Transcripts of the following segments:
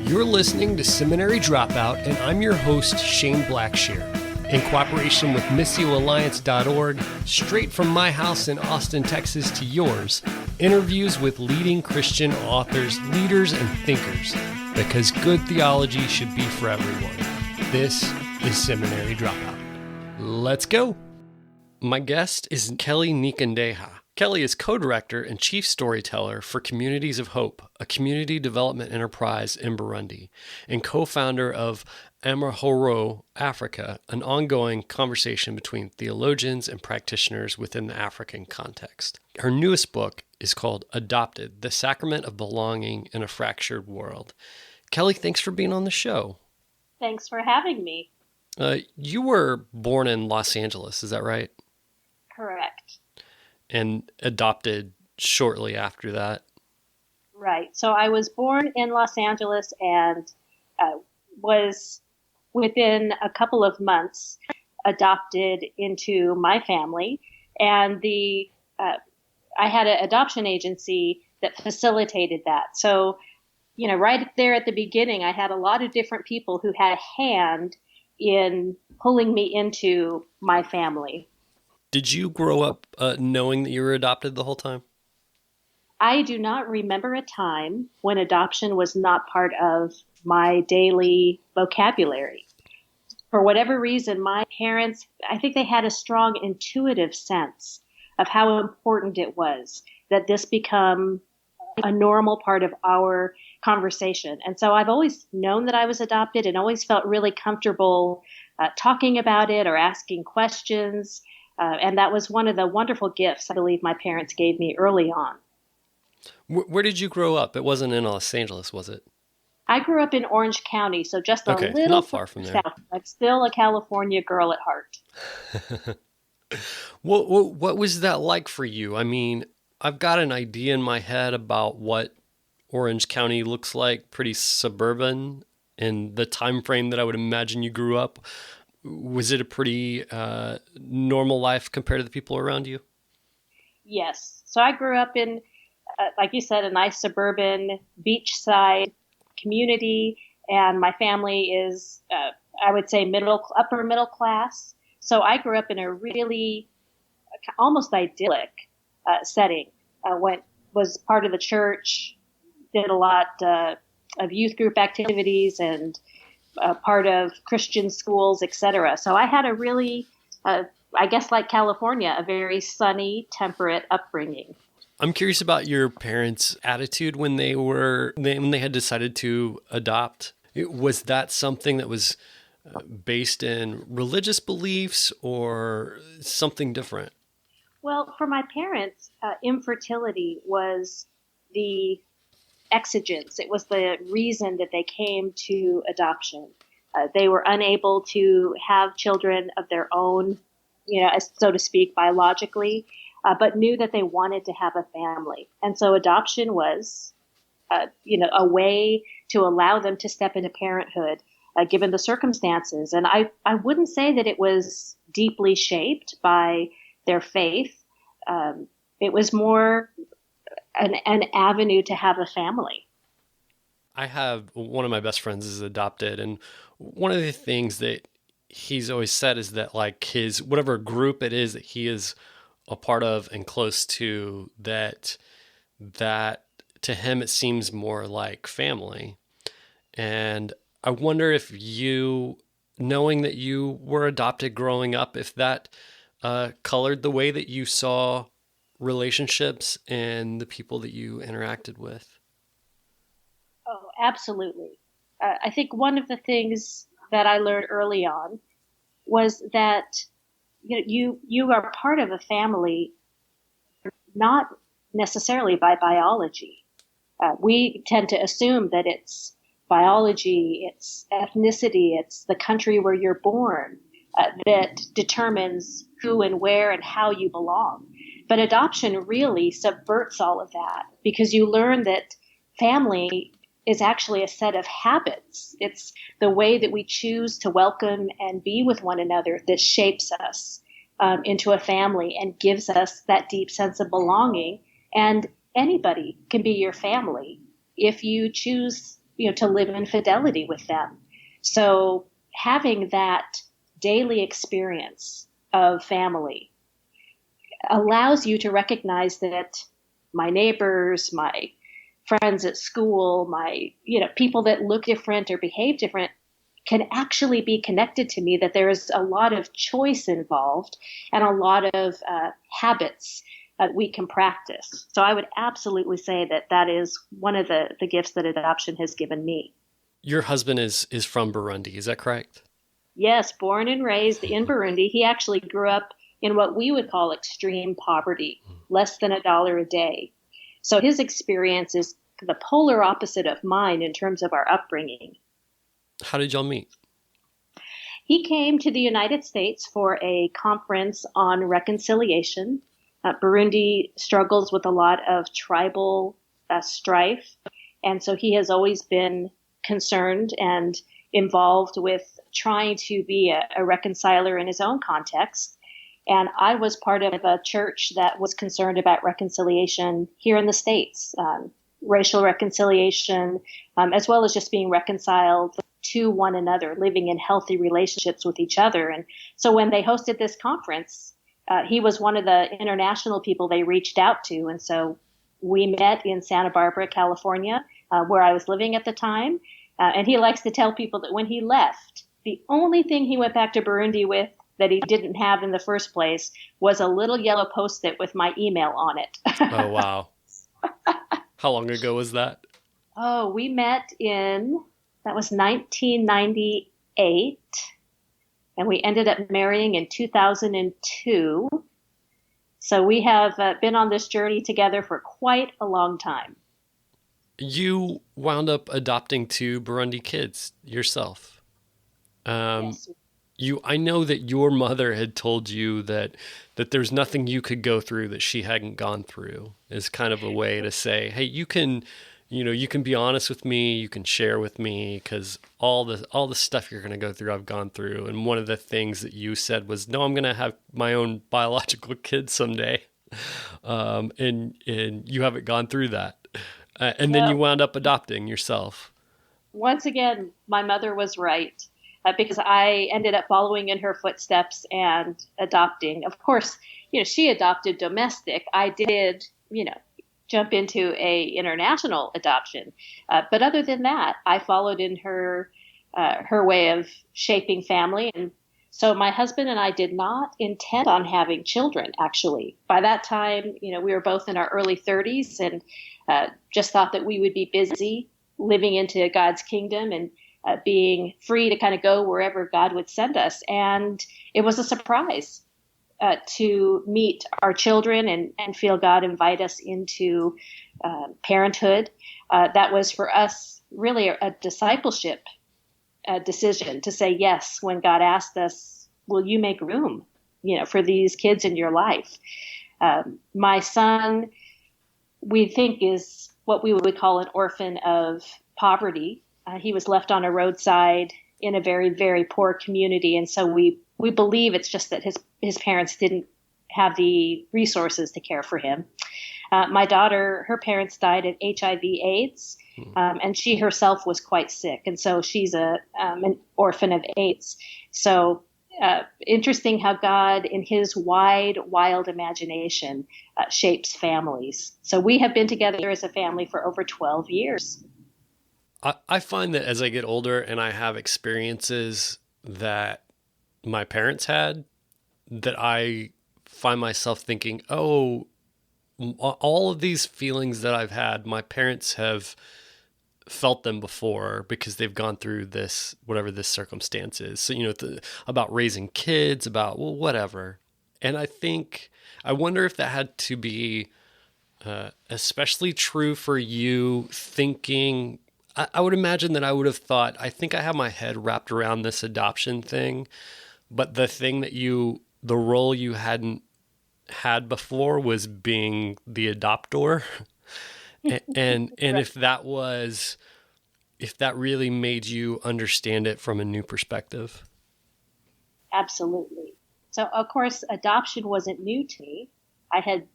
You're listening to Seminary Dropout, and I'm your host, Shane Blackshear. In cooperation with MissioAlliance.org, straight from my house in Austin, Texas to yours, interviews with leading Christian authors, leaders, and thinkers, because good theology should be for everyone. This is Seminary Dropout. Let's go. My guest is Kelley Nikondeha. Kelley is co-director and chief storyteller for Communities of Hope, a community development enterprise in Burundi, and co-founder of Amahoro Africa, an ongoing conversation between theologians and practitioners within the African context. Her newest book is called Adopted, The Sacrament of Belonging in a Fractured World. Kelley, thanks for being on the show. Thanks for having me. You were born in Los Angeles, is that right? Correct. And adopted shortly after that. Right. So I was born in Los Angeles and was within a couple of months adopted into my family. And I had an adoption agency that facilitated that. So, right there at the beginning, I had a lot of different people who had a hand in pulling me into my family. Did you grow up knowing that you were adopted the whole time? I do not remember a time when adoption was not part of my daily vocabulary. For whatever reason, my parents, I think they had a strong intuitive sense of how important it was that this become a normal part of our conversation. And so I've always known that I was adopted and always felt really comfortable talking about it or asking questions. And that was one of the wonderful gifts I believe my parents gave me early on. Where did you grow up? It wasn't in Los Angeles, was it? I grew up in Orange County, so just a little not far from there. South. I'm still a California girl at heart. What was that like for you? I mean, I've got an idea in my head about what Orange County looks like, pretty suburban, in the time frame that I would imagine you grew up. Was it a pretty normal life compared to the people around you? Yes. So I grew up in, like you said, a nice suburban beachside community, and my family is, I would say, upper middle class. So I grew up in a really almost idyllic setting. Was part of the church, did a lot of youth group activities, and part of Christian schools, etc. So I had a really, I guess like California, a very sunny, temperate upbringing. I'm curious about your parents' attitude when they had decided to adopt. Was that something that was based in religious beliefs or something different? Well, for my parents, infertility was the exigence. It was the reason that they came to adoption. They were unable to have children of their own, so to speak, biologically, but knew that they wanted to have a family. And so adoption was, a way to allow them to step into parenthood, given the circumstances. And I wouldn't say that it was deeply shaped by their faith. It was more an avenue to have a family. I have one of my best friends is adopted, and one of the things that he's always said is that like his whatever group it is that he is a part of and close to, that to him it seems more like family. And I wonder if you, knowing that you were adopted growing up, if that colored the way that you saw relationships and the people that you interacted with. Oh, absolutely. I think one of the things that I learned early on was that you are part of a family, not necessarily by biology. We tend to assume that it's biology, it's ethnicity, it's the country where you're born that determines who and where and how you belong. But adoption really subverts all of that, because you learn that family is actually a set of habits. It's the way that we choose to welcome and be with one another that shapes us into a family and gives us that deep sense of belonging. And anybody can be your family if you choose to live in fidelity with them. So having that daily experience of family allows you to recognize that my neighbors, my friends at school, my, people that look different or behave different can actually be connected to me, that there is a lot of choice involved and a lot of habits that we can practice. So I would absolutely say that that is one of the gifts that adoption has given me. Your husband is from Burundi, is that correct? Yes, born and raised in Burundi. He actually grew up in what we would call extreme poverty, less than $1 a day. So his experience is the polar opposite of mine in terms of our upbringing. How did y'all meet? He came to the United States for a conference on reconciliation. Burundi struggles with a lot of tribal strife, and so he has always been concerned and involved with trying to be a reconciler in his own context. And I was part of a church that was concerned about reconciliation here in the States, racial reconciliation, as well as just being reconciled to one another, living in healthy relationships with each other. And so when they hosted this conference, he was one of the international people they reached out to. And so we met in Santa Barbara, California, where I was living at the time. And he likes to tell people that when he left, the only thing he went back to Burundi with that he didn't have in the first place was a little yellow Post-it with my email on it. Oh, wow. How long ago was that? Oh, we met that was 1998, and we ended up marrying in 2002. So we have been on this journey together for quite a long time. You wound up adopting 2 Burundi kids yourself. Yes. I know that your mother had told you that there's nothing you could go through that she hadn't gone through, is kind of a way to say, hey, you can be honest with me, you can share with me, because all the stuff you're going to go through, I've gone through. And one of the things that you said was, no, I'm going to have my own biological kids someday. And you haven't gone through that. And then you wound up adopting yourself. Once again, my mother was right. Because I ended up following in her footsteps and adopting. Of course, she adopted domestic. I did, jump into a international adoption. But other than that, I followed in her way of shaping family. And so my husband and I did not intend on having children, actually. By that time, we were both in our early 30s and just thought that we would be busy living into God's kingdom and being free to kind of go wherever God would send us. And it was a surprise to meet our children and feel God invite us into parenthood. That was for us really a discipleship decision to say yes when God asked us, will you make room, for these kids in your life? My son, we think, is what we would call an orphan of poverty. He was left on a roadside in a very, very poor community. And so we believe it's just that his parents didn't have the resources to care for him. My daughter, her parents died of HIV/AIDS, and she herself was quite sick. And so she's an orphan of AIDS. So interesting how God, in his wild imagination, shapes families. So we have been together as a family for over 12 years. I find that as I get older and I have experiences that my parents had, that I find myself thinking, oh, all of these feelings that I've had, my parents have felt them before because they've gone through this, whatever this circumstance is. So, about raising kids, about, well, whatever. And I wonder if that had to be especially true for you, thinking, I would imagine that I would have thought, I think I have my head wrapped around this adoption thing, but the role you hadn't had before was being the adoptor. And if that really made you understand it from a new perspective. Absolutely. So, of course, adoption wasn't new to me. I had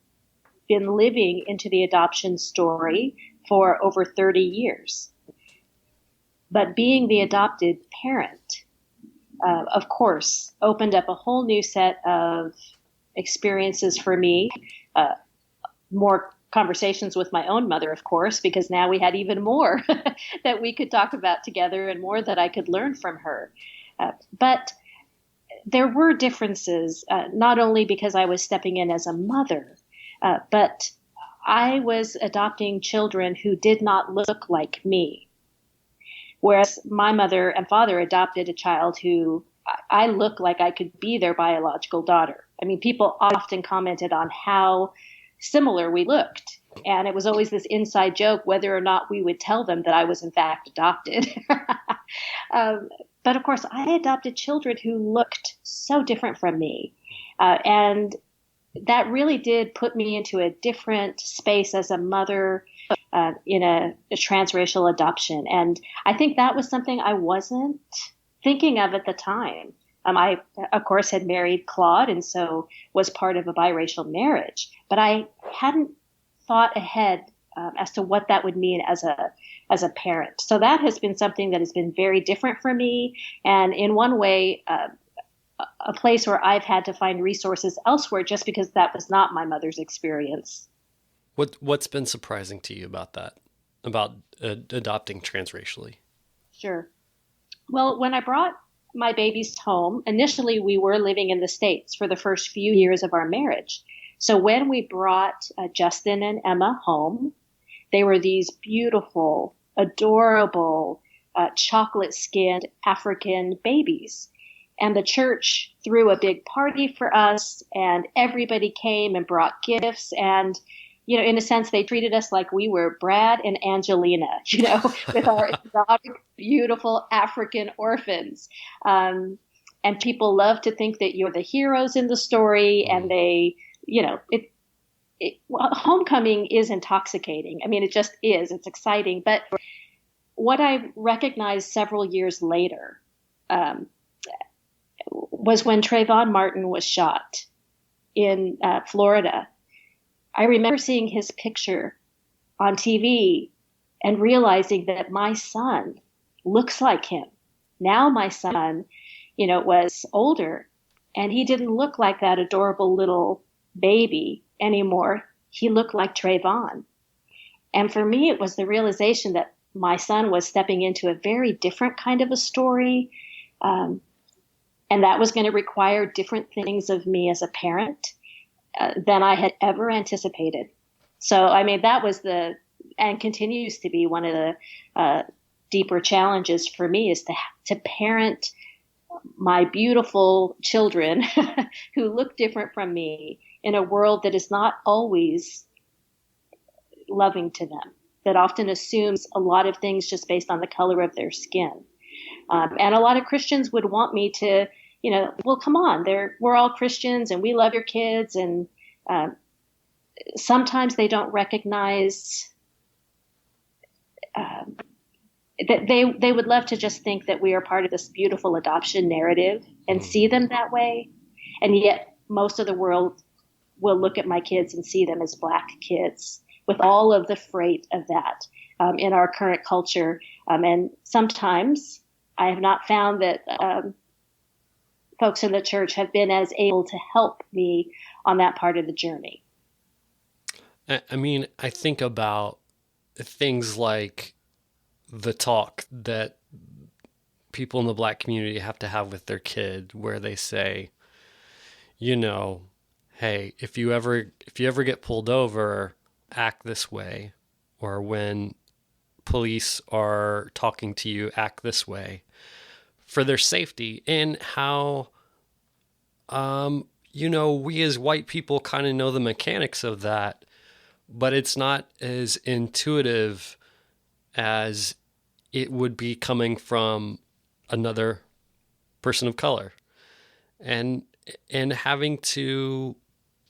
been living into the adoption story for over 30 years. But being the adopted parent, of course, opened up a whole new set of experiences for me. More conversations with my own mother, of course, because now we had even more that we could talk about together and more that I could learn from her. But there were differences, not only because I was stepping in as a mother, but I was adopting children who did not look like me. Whereas my mother and father adopted a child who I looked like I could be their biological daughter. I mean, people often commented on how similar we looked. And it was always this inside joke whether or not we would tell them that I was in fact adopted. But of course, I adopted children who looked so different from me. And that really did put me into a different space as a mother in a transracial adoption. And I think that was something I wasn't thinking of at the time. I, of course, had married Claude and so was part of a biracial marriage, but I hadn't thought ahead as to what that would mean as a parent. So that has been something that has been very different for me. And in one way, a place where I've had to find resources elsewhere just because that was not my mother's experience. What's been surprising to you about that, about adopting transracially? Sure. Well, when I brought my babies home, initially we were living in the States for the first few years of our marriage. So when we brought Justin and Emma home, they were these beautiful, adorable, chocolate-skinned African babies. And the church threw a big party for us, and everybody came and brought gifts. And, you know, in a sense, they treated us like we were Brad and Angelina, you know, with our exotic, beautiful African orphans. And people love to think that you're the heroes in the story, and they, you know, homecoming is intoxicating. I mean, it just is. It's exciting. But what I recognized several years later was when Trayvon Martin was shot in Florida. I remember seeing his picture on TV and realizing that my son looks like him. Now my son, you know, was older and he didn't look like that adorable little baby anymore. He looked like Trayvon. And for me, it was the realization that my son was stepping into a very different kind of a story. And that was going to require different things of me as a parent than I had ever anticipated. So, I mean, that was and continues to be one of the deeper challenges for me is to parent my beautiful children who look different from me in a world that is not always loving to them, that often assumes a lot of things just based on the color of their skin. And a lot of Christians would want me to, you know, well, come on, we're all Christians and we love your kids. And sometimes they don't recognize that they would love to just think that we are part of this beautiful adoption narrative and see them that way. And yet most of the world will look at my kids and see them as Black kids with all of the freight of that in our current culture. And sometimes I have not found that folks in the church have been as able to help me on that part of the journey. I mean, I think about things like the talk that people in the Black community have to have with their kid, where they say, you know, hey, if you ever get pulled over, act this way, or when police are talking to you, act this way, for their safety. And how, you know, we as white people kind of know the mechanics of that, but it's not as intuitive as it would be coming from another person of color. And having to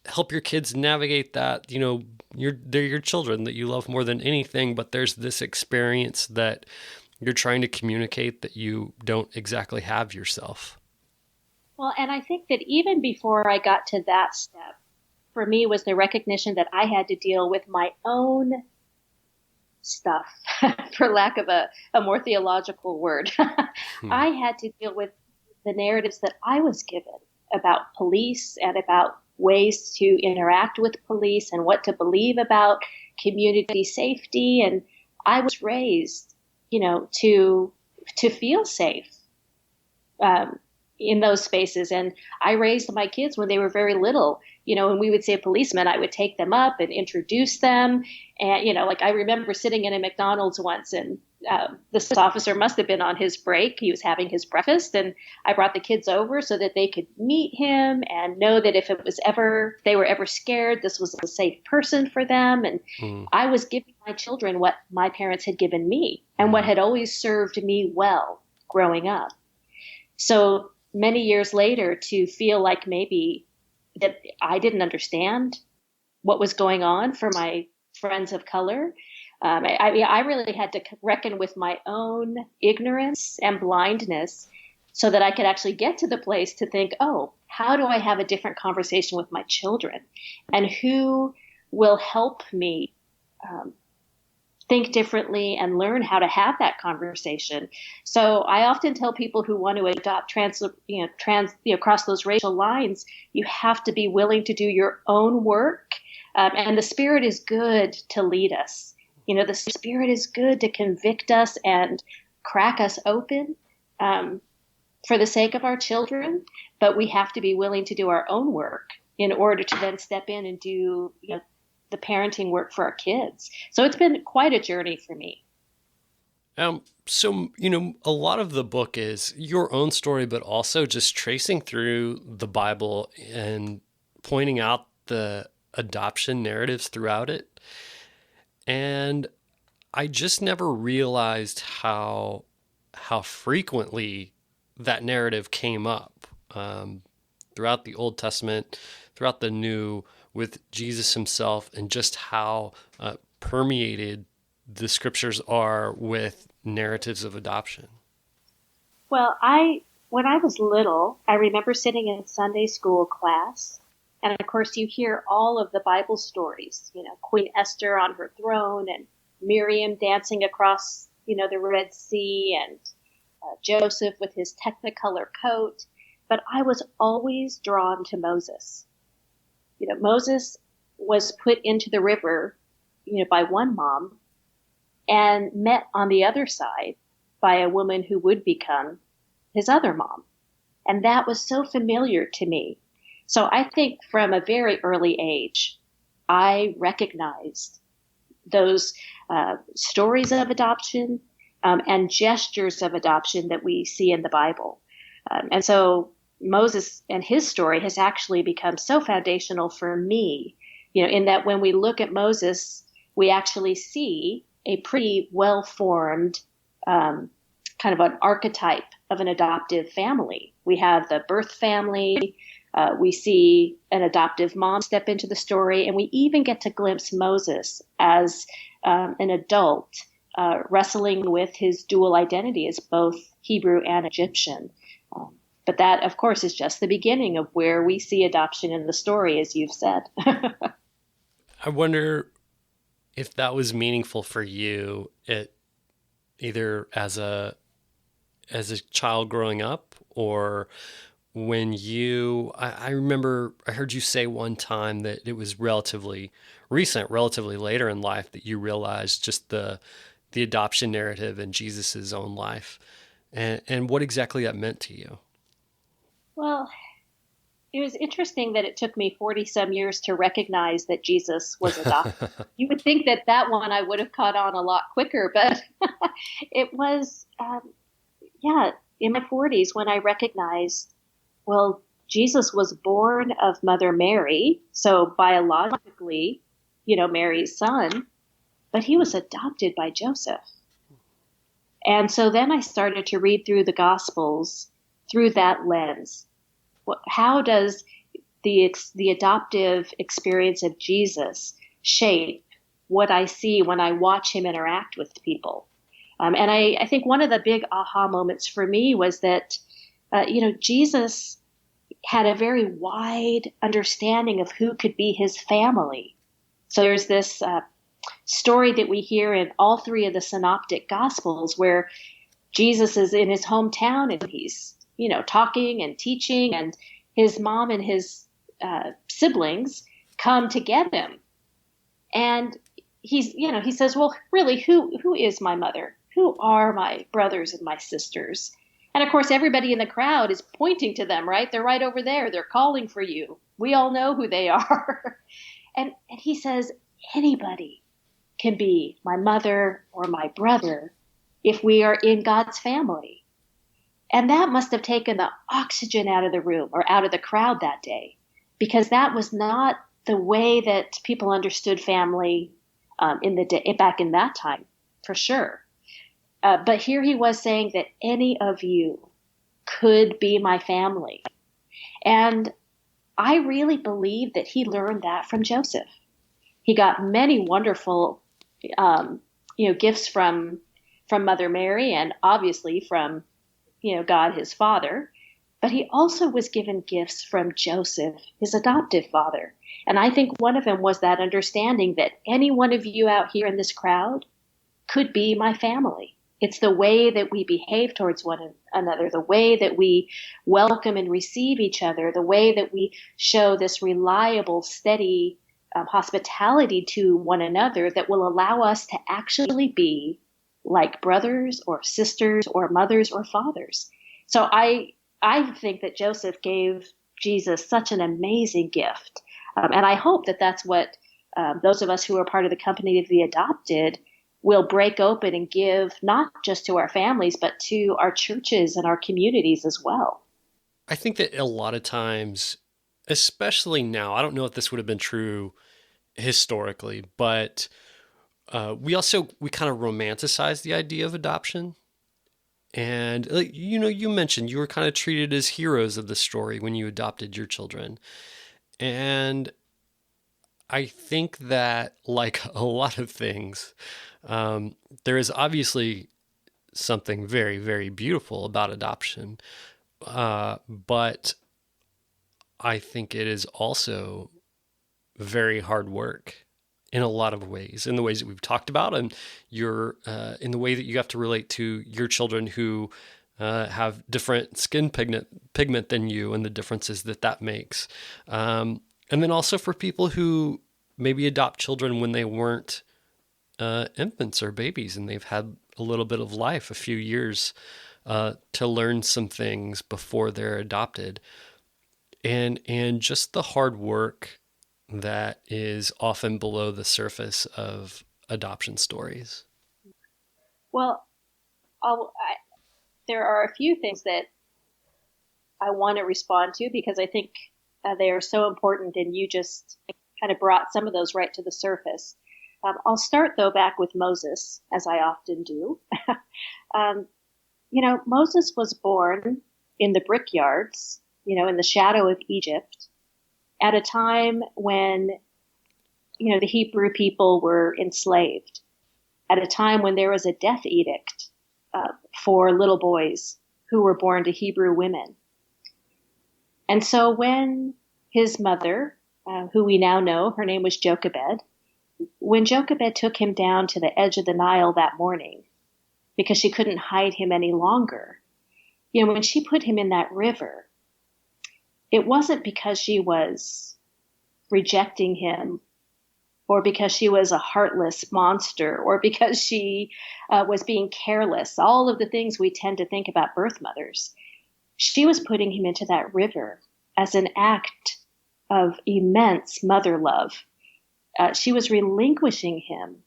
help your kids navigate that, you know, they're your children that you love more than anything, but there's this experience that you're trying to communicate that you don't exactly have yourself. Well, and I think that even before I got to that step, for me was the recognition that I had to deal with my own stuff, for lack of a more theological word. Hmm. I had to deal with the narratives that I was given about police and about ways to interact with police and what to believe about community safety. And I was raised, to feel safe um, in those spaces. And I raised my kids when they were very little. When we would see a policeman, I would take them up and introduce them. And, like I remember sitting in a McDonald's once, and this officer must have been on his break. He was having his breakfast, and I brought the kids over so that they could meet him and know that if they were ever scared, this was a safe person for them. And Hmm. I was giving my children what my parents had given me and what had always served me well growing up. So many years later, to feel like maybe that I didn't understand what was going on for my friends of color. I really had to reckon with my own ignorance and blindness so that I could actually get to the place to think, oh, how do I have a different conversation with my children? And who will help me think differently and learn how to have that conversation. So I often tell people who want to adopt cross those racial lines, you have to be willing to do your own work. And the Spirit is good to lead us. The Spirit is good to convict us and crack us open for the sake of our children. But we have to be willing to do our own work in order to then step in and do, the parenting work for our kids. So it's been quite a journey for me. So, a lot of the book is your own story, but also just tracing through the Bible and pointing out the adoption narratives throughout it. And I just never realized how frequently that narrative came up throughout the Old Testament, throughout the New, with Jesus himself, and just how permeated the scriptures are with narratives of adoption. Well, when I was little, I remember sitting in Sunday school class, and of course you hear all of the Bible stories, Queen Esther on her throne, and Miriam dancing across, the Red Sea, and Joseph with his technicolor coat. But I was always drawn to Moses. Moses was put into the river, by one mom, and met on the other side by a woman who would become his other mom. And that was so familiar to me. So I think from a very early age, I recognized those stories of adoption and gestures of adoption that we see in the Bible. And so Moses and his story has actually become so foundational for me, in that when we look at Moses, we actually see a pretty well-formed kind of an archetype of an adoptive family. We have the birth family. We see an adoptive mom step into the story, and we even get to glimpse Moses as an adult wrestling with his dual identity as both Hebrew and Egyptian. But that, of course, is just the beginning of where we see adoption in the story, as you've said. I wonder if that was meaningful for you, either as a child growing up, or when I remember I heard you say one time that it was relatively recent, relatively later in life, that you realized just the adoption narrative in Jesus's own life, and what exactly that meant to you. Well, it was interesting that it took me 40 some years to recognize that Jesus was adopted. You would think that one I would have caught on a lot quicker, but it was, in my 40s when I recognized, well, Jesus was born of Mother Mary, so biologically, Mary's son, but he was adopted by Joseph. And so then I started to read through the Gospels through that lens. How does the adoptive experience of Jesus shape what I see when I watch him interact with people? And I think one of the big aha moments for me was that, Jesus had a very wide understanding of who could be his family. So there's this story that we hear in all three of the synoptic gospels, where Jesus is in his hometown and he's, talking and teaching, and his mom and his siblings come to get him. And he says, well, really, who is my mother? Who are my brothers and my sisters? And of course, everybody in the crowd is pointing to them, right? They're right over there. They're calling for you. We all know who they are. and he says, anybody can be my mother or my brother if we are in God's family. And that must have taken the oxygen out of the room or out of the crowd that day, because that was not the way that people understood family back in that time, for sure. But here he was saying that any of you could be my family. And I really believe that he learned that from Joseph. He got many wonderful, gifts from Mother Mary, and obviously from, God, his father. But he also was given gifts from Joseph, his adoptive father. And I think one of them was that understanding that any one of you out here in this crowd could be my family. It's the way that we behave towards one another, the way that we welcome and receive each other, the way that we show this reliable, steady hospitality to one another that will allow us to actually be like brothers or sisters or mothers or fathers. So I think that Joseph gave Jesus such an amazing gift. And I hope that that's what those of us who are part of the company of the adopted will break open and give, not just to our families, but to our churches and our communities as well. I think that a lot of times, especially now, I don't know if this would have been true historically, but we kind of romanticize the idea of adoption. And, you mentioned you were kind of treated as heroes of the story when you adopted your children. And I think that, like a lot of things, there is obviously something very, very beautiful about adoption. But I think it is also very hard work in a lot of ways, in the ways that we've talked about, and in the way that you have to relate to your children who have different skin pigment than you, and the differences that makes. And then also for people who maybe adopt children when they weren't infants or babies, and they've had a little bit of life, a few years to learn some things before they're adopted, and just the hard work that is often below the surface of adoption stories. Well, there are a few things that I want to respond to, because I think they are so important, and you just kind of brought some of those right to the surface. I'll start, though, back with Moses, as I often do. Moses was born in the brickyards, in the shadow of Egypt, at a time when, the Hebrew people were enslaved, at a time when there was a death edict for little boys who were born to Hebrew women. And so when his mother, who we now know, her name was Jochebed, when Jochebed took him down to the edge of the Nile that morning, because she couldn't hide him any longer, when she put him in that river, it wasn't because she was rejecting him, or because she was a heartless monster, or because she was being careless, all of the things we tend to think about birth mothers. She was putting him into that river as an act of immense mother love. She was relinquishing him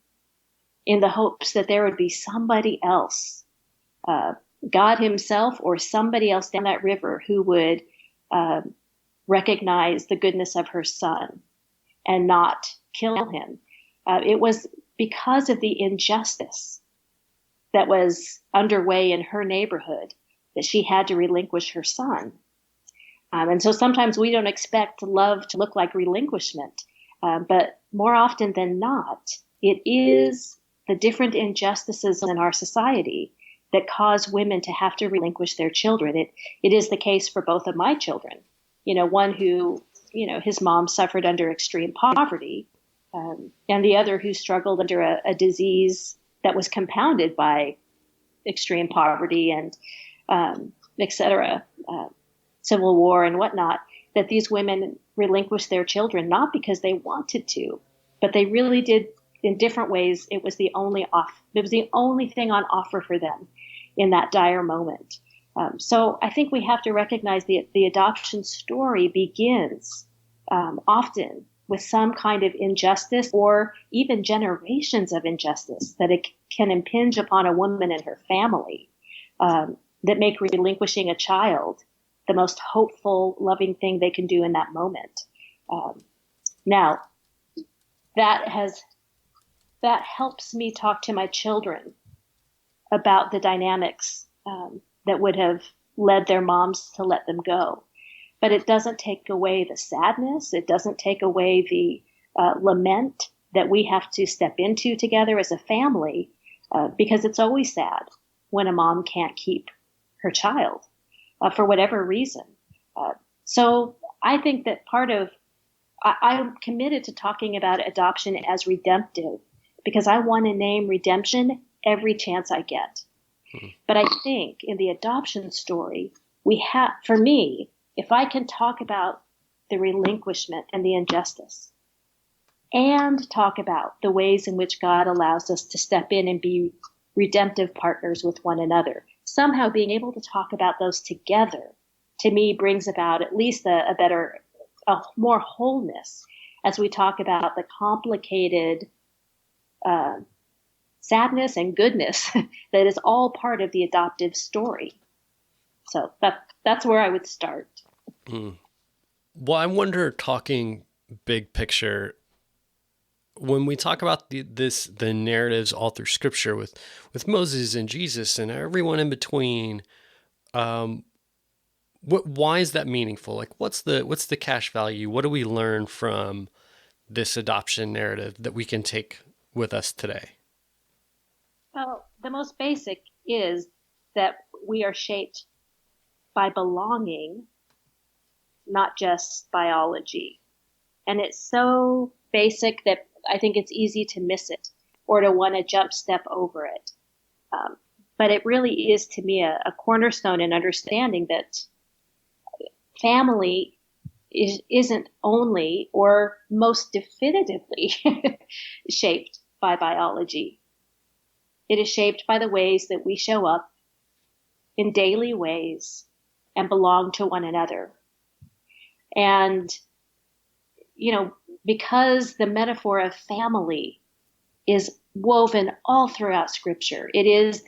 in the hopes that there would be somebody else, God himself or somebody else down that river, who would recognize the goodness of her son and not kill him. It was because of the injustice that was underway in her neighborhood that she had to relinquish her son. And so sometimes we don't expect love to look like relinquishment, but more often than not, it is the different injustices in our society that cause women to have to relinquish their children. It is the case for both of my children. One who, his mom suffered under extreme poverty, and the other who struggled under a disease that was compounded by extreme poverty and et cetera, civil war and whatnot, that these women relinquished their children, not because they wanted to, but they really did in different ways. It was the only thing on offer for them in that dire moment. So I think we have to recognize the adoption story begins often with some kind of injustice or even generations of injustice that it can impinge upon a woman and her family that make relinquishing a child the most hopeful, loving thing they can do in that moment. Now, that helps me talk to my children about the dynamics that would have led their moms to let them go. But it doesn't take away the sadness. It doesn't take away the lament that we have to step into together as a family, because it's always sad when a mom can't keep her child for whatever reason. So I think that I'm committed to talking about adoption as redemptive, because I want to name redemption every chance I get. But I think in the adoption story, for me, if I can talk about the relinquishment and the injustice and talk about the ways in which God allows us to step in and be redemptive partners with one another, somehow being able to talk about those together, to me, brings about at least a more wholeness as we talk about the complicated sadness and goodness that is all part of the adoptive story. So that's where I would start. Well, I wonder, talking big picture, when we talk about the narratives all through Scripture with Moses and Jesus and everyone in between, why is that meaningful? Like, what's the cash value? What do we learn from this adoption narrative that we can take with us today? Well, the most basic is that we are shaped by belonging, not just biology. And it's so basic that I think it's easy to miss it or to want to jump step over it. But it really is, to me, a cornerstone in understanding that family isn't only or most definitively shaped by biology. It is shaped by the ways that we show up in daily ways and belong to one another. And, because the metaphor of family is woven all throughout Scripture, it is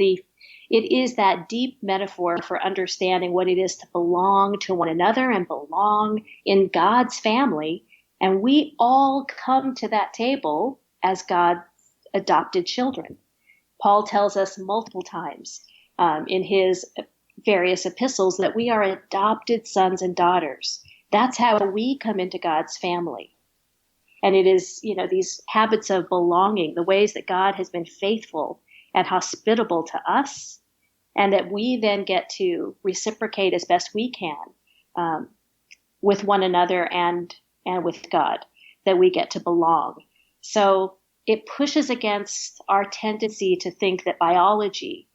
that deep metaphor for understanding what it is to belong to one another and belong in God's family. And we all come to that table as God's adopted children. Paul tells us multiple times in his various epistles that we are adopted sons and daughters. That's how we come into God's family. And it is, these habits of belonging, the ways that God has been faithful and hospitable to us, and that we then get to reciprocate as best we can with one another and with God, that we get to belong. So it pushes against our tendency to think that biology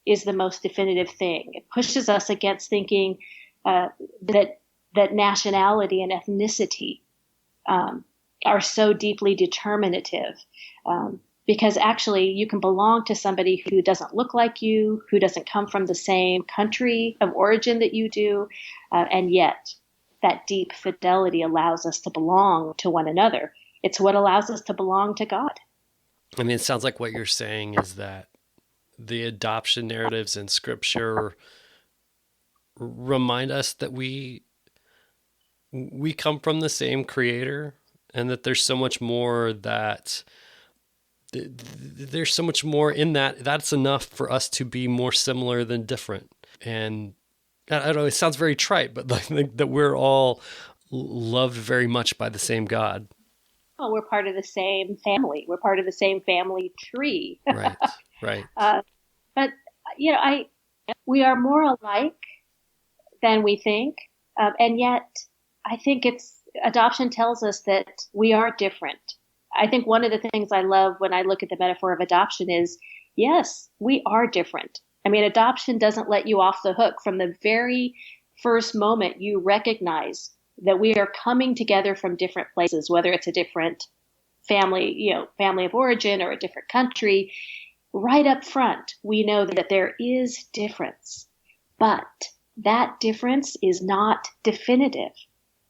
is the most definitive thing. It pushes us against thinking that nationality and ethnicity are so deeply determinative, because actually you can belong to somebody who doesn't look like you, who doesn't come from the same country of origin that you do, and yet that deep fidelity allows us to belong to one another. It's what allows us to belong to God. I mean, it sounds like what you're saying is that the adoption narratives in Scripture remind us that we come from the same Creator, and that there's so much more there's so much more in that. That's enough for us to be more similar than different. And I don't know, it sounds very trite, but like that we're all loved very much by the same God. Well, we're part of the same family. We're part of the same family tree. Right. But, we are more alike than we think. And yet I think adoption tells us that we are different. I think one of the things I love when I look at the metaphor of adoption is, yes, we are different. I mean, adoption doesn't let you off the hook from the very first moment you recognize that we are coming together from different places, whether it's a different family, family of origin or a different country. Right up front, we know that there is difference, but that difference is not definitive.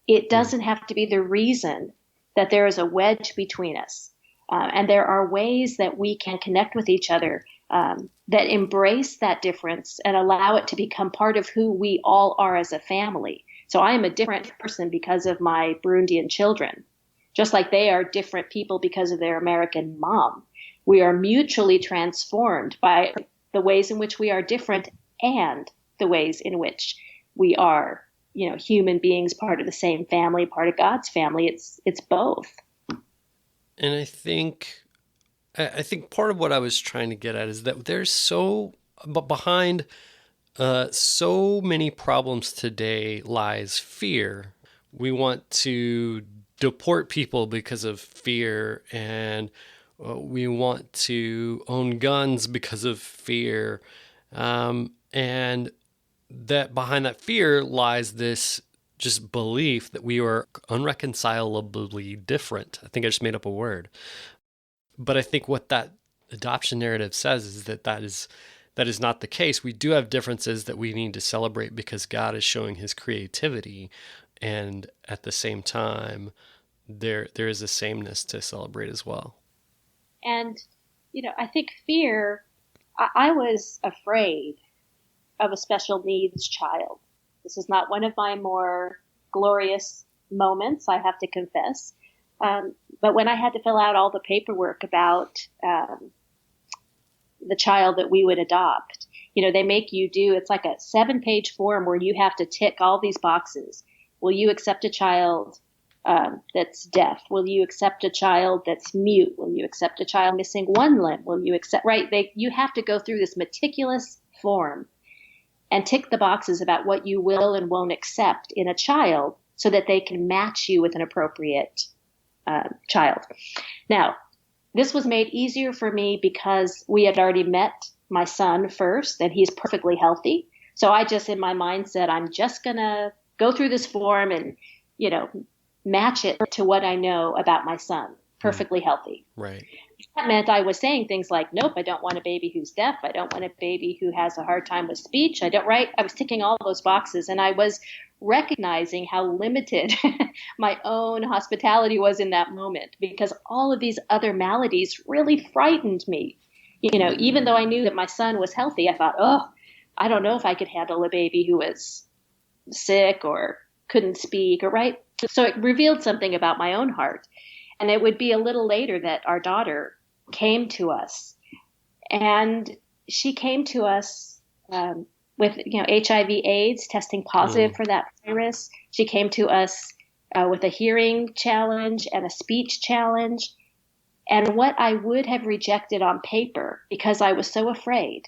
It doesn't have to be the reason that there is a wedge between us. And there are ways that we can connect with each other that embrace that difference and allow it to become part of who we all are as a family. So I am a different person because of my Burundian children, just like they are different people because of their American mom. We are mutually transformed by the ways in which we are different and the ways in which we are, human beings, part of the same family, part of God's family. It's both. And I think part of what I was trying to get at is that there's behind so many problems today lies fear. We want to deport people because of fear, and we want to own guns because of fear. And that behind that fear lies this just belief that we are unreconcilably different. I think I just made up a word. But I think what that adoption narrative says is that is not the case. We do have differences that we need to celebrate because God is showing his creativity. And at the same time, there is a sameness to celebrate as well. And, I think fear, I was afraid of a special needs child. This is not one of my more glorious moments, I have to confess. But when I had to fill out all the paperwork about the child that we would adopt, they make you do, it's like a 7-page form where you have to tick all these boxes. Will you accept a child that's deaf? Will you accept a child that's mute? Will you accept a child missing one limb? Will you accept, right? You have to go through this meticulous form and tick the boxes about what you will and won't accept in a child so that they can match you with an appropriate child. Now, this was made easier for me because we had already met my son first, and he's perfectly healthy. So I just, in my mind, said, I'm just going to go through this form and, match it to what I know about my son, perfectly healthy. Right. That meant I was saying things like, nope, I don't want a baby who's deaf. I don't want a baby who has a hard time with speech. I was ticking all those boxes, and I was recognizing how limited my own hospitality was in that moment because all of these other maladies really frightened me. Even though I knew that my son was healthy, I thought, I don't know if I could handle a baby who was sick or couldn't speak or right. So it revealed something about my own heart. And it would be a little later that our daughter came to us, and she came to us with HIV/AIDS, testing positive for that virus. She came to us with a hearing challenge and a speech challenge, and what I would have rejected on paper because I was so afraid.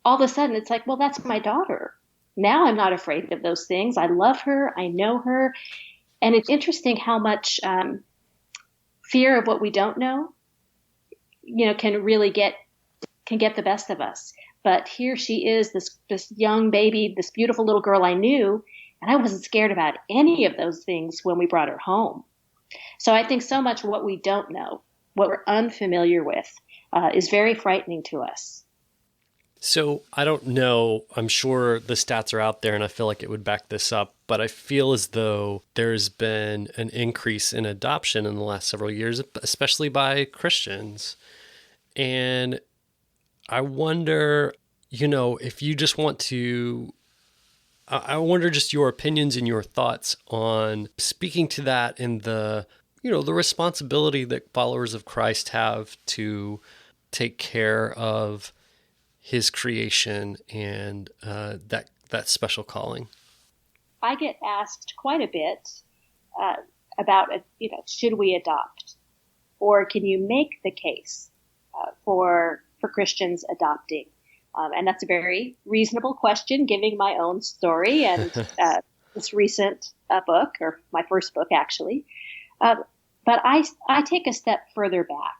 All of a sudden it's like, well, that's my daughter. Now I'm not afraid of those things. I love her. I know her. And it's interesting how much fear of what we don't know, can really get the best of us. But here she is, this young baby, this beautiful little girl I knew, and I wasn't scared about any of those things when we brought her home. So I think so much what we don't know, what we're unfamiliar with, is very frightening to us. So I don't know, I'm sure the stats are out there and I feel like it would back this up, but I feel as though there's been an increase in adoption in the last several years, especially by Christians. And I wonder, if you just want to, I wonder just your opinions and your thoughts on speaking to that and the responsibility that followers of Christ have to take care of his creation and that special calling. I get asked quite a bit about, should we adopt, or can you make the case for Christians adopting? And that's a very reasonable question, giving my own story and this recent book, or my first book actually. But I take a step further back.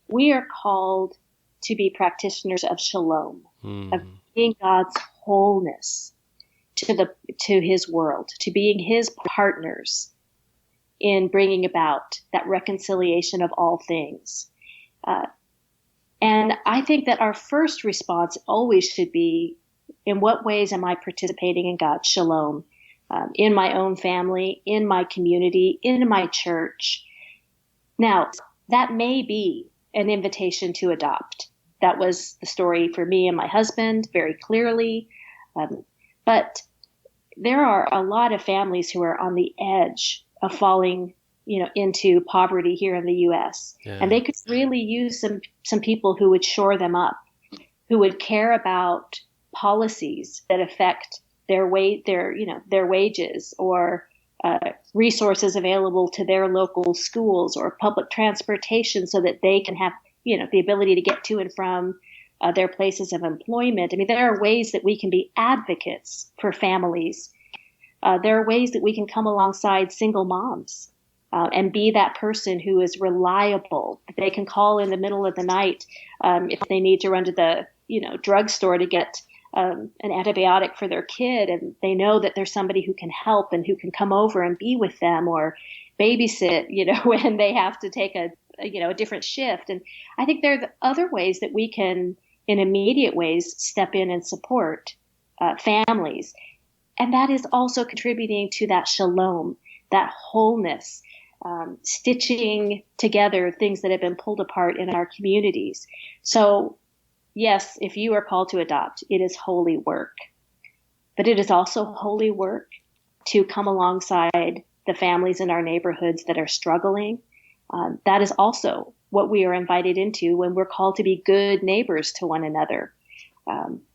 We are called to be practitioners of shalom, of being God's wholeness to his world, to being his partners in bringing about that reconciliation of all things. And I think that our first response always should be, in what ways am I participating in God's shalom? In my own family, in my community, in my church. Now, that may be an invitation to adopt. That was the story for me and my husband very clearly. But there are a lot of families who are on the edge of falling, into poverty here in the U.S. Yeah. And they could really use some people who would shore them up, who would care about policies that affect their wages or resources available to their local schools or public transportation so that they can have, the ability to get to and from their places of employment. I mean, there are ways that we can be advocates for families. There are ways that we can come alongside single moms and be that person who is reliable. They can call in the middle of the night if they need to run to the, drugstore to get an antibiotic for their kid, and they know that there's somebody who can help and who can come over and be with them or babysit, when they have to take a different shift. And I think there are other ways that we can, in immediate ways, step in and support families. And that is also contributing to that shalom, that wholeness, stitching together things that have been pulled apart in our communities. So yes, if you are called to adopt, it is holy work. But it is also holy work to come alongside the families in our neighborhoods that are struggling. That is also what we are invited into when we're called to be good neighbors to one another.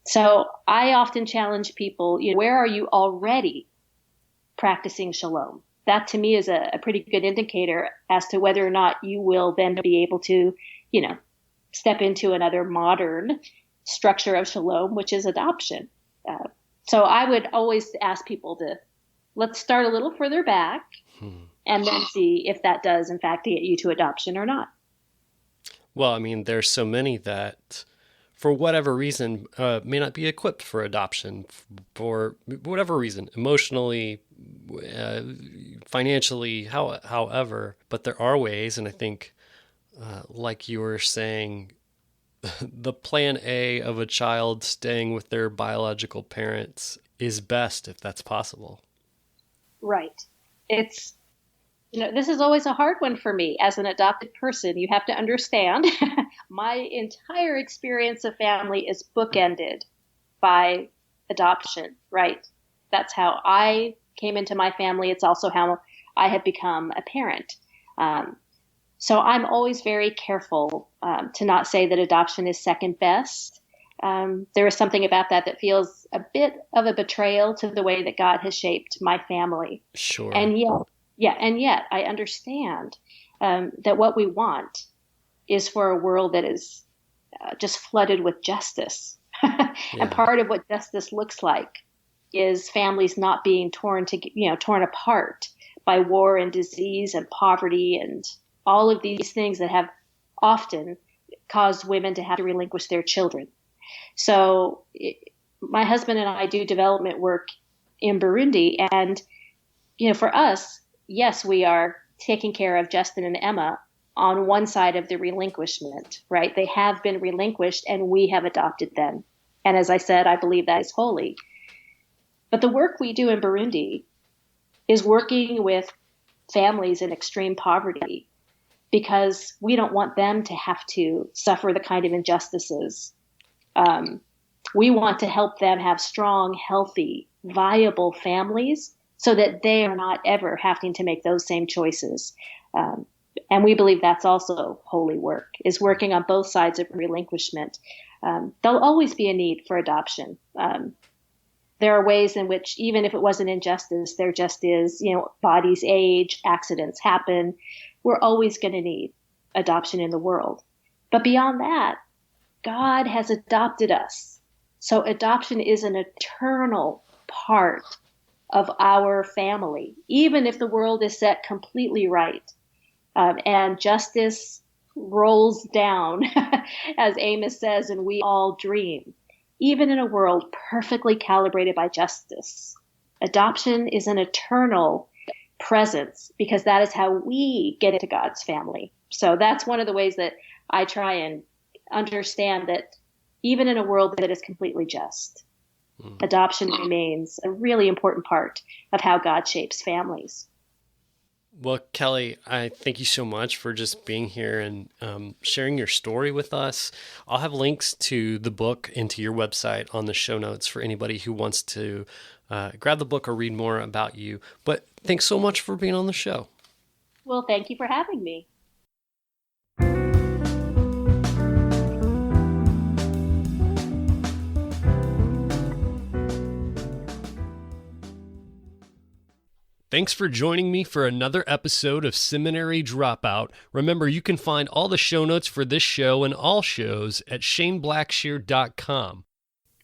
So I often challenge people, where are you already practicing shalom? That to me is a pretty good indicator as to whether or not you will then be able to, step into another modern structure of shalom, which is adoption. So I would always ask people to, let's start a little further back and then see if that does, in fact, get you to adoption or not. Well, I mean, there's so many that, for whatever reason, may not be equipped for adoption, for whatever reason, emotionally, financially, however. But there are ways, and I think, like you were saying, the plan A of a child staying with their biological parents is best if that's possible. Right. It's, this is always a hard one for me as an adopted person. You have to understand my entire experience of family is bookended by adoption, right? That's how I came into my family. It's also how I have become a parent. So I'm always very careful to not say that adoption is second best. There is something about that feels a bit of a betrayal to the way that God has shaped my family. Sure. And yet I understand that what we want is for a world that is just flooded with justice. And part of what justice looks like is families not being torn apart by war and disease and poverty and all of these things that have often caused women to have to relinquish their children. So my husband and I do development work in Burundi. And, for us, yes, we are taking care of Justin and Emma on one side of the relinquishment, right? They have been relinquished and we have adopted them. And as I said, I believe that is holy. But the work we do in Burundi is working with families in extreme poverty, because we don't want them to have to suffer the kind of injustices. We want to help them have strong, healthy, viable families so that they are not ever having to make those same choices. And we believe that's also holy work, is working on both sides of relinquishment. There'll always be a need for adoption. There are ways in which, even if it wasn't injustice, there just is, bodies age, accidents happen. We're always going to need adoption in the world. But beyond that, God has adopted us. So adoption is an eternal part of our family, even if the world is set completely right. And justice rolls down, as Amos says, and we all dream. Even in a world perfectly calibrated by justice, adoption is an eternal presence because that is how we get into God's family. So that's one of the ways that I try and understand that even in a world that is completely just, adoption remains a really important part of how God shapes families. Well, Kelley, I thank you so much for just being here and sharing your story with us. I'll have links to the book and to your website on the show notes for anybody who wants to grab the book or read more about you. But thanks so much for being on the show. Well, thank you for having me. Thanks for joining me for another episode of Seminary Dropout. Remember, you can find all the show notes for this show and all shows at shaneblackshear.com.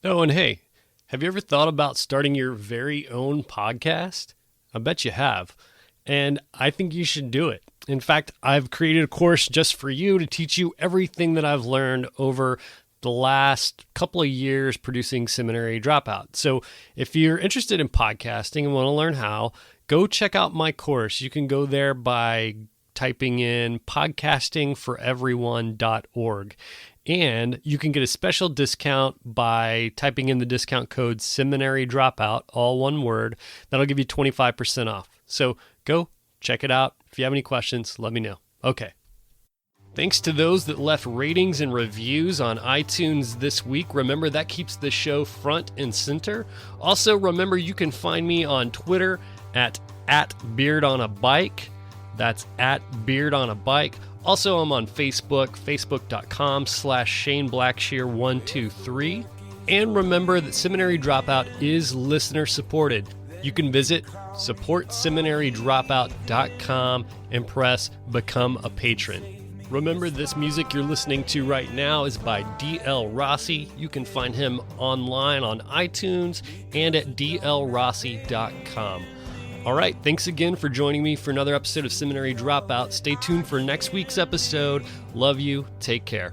Oh, and hey, have you ever thought about starting your very own podcast? I bet you have. And I think you should do it. In fact, I've created a course just for you to teach you everything that I've learned over the last couple of years producing Seminary Dropout. So if you're interested in podcasting and want to learn how, go check out my course. You can go there by typing in podcastingforeveryone.org. And you can get a special discount by typing in the discount code Seminary Dropout, all one word. That'll give you 25% off. So go check it out. If you have any questions, let me know. Okay. Thanks to those that left ratings and reviews on iTunes this week. Remember, that keeps the show front and center. Also, remember, you can find me on Twitter at beardonabike. That's at beardonabike. Also, I'm on Facebook, facebook.com/ShaneBlackshear123. And remember that Seminary Dropout is listener supported. You can visit supportseminarydropout.com and press Become a Patron. Remember, this music you're listening to right now is by D.L. Rossi. You can find him online on iTunes and at dlrossi.com. All right, thanks again for joining me for another episode of Seminary Dropout. Stay tuned for next week's episode. Love you. Take care.